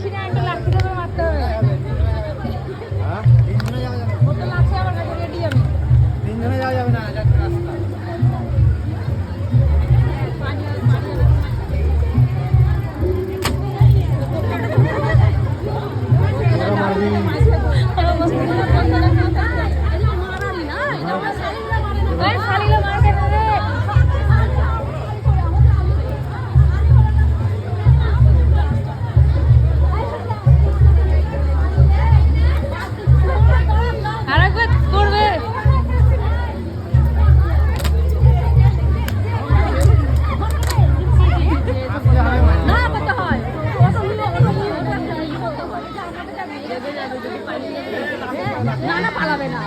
লাঠি না একটা লাঠি ধরে মারতে হবে। হ্যাঁ তিনজনে যাওয়া যাবে ও তো লাঠি আমার কাছে রেডি আমি। তিনজনে যাওয়া যাবে না যাচ্ছে রাস্তা না না পালাবে না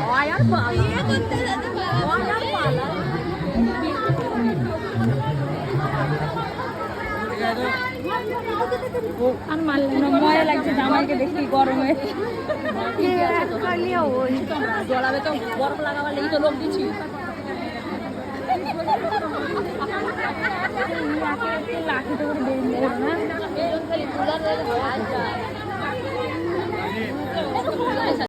আর মারলাম না ভয় লাগছে জামাইকে দেখি গরমে জলাবে তো বরফ লাগাবার লেগে তো লোক দিচ্ছি লাঠি তো করে বেরিয়ে না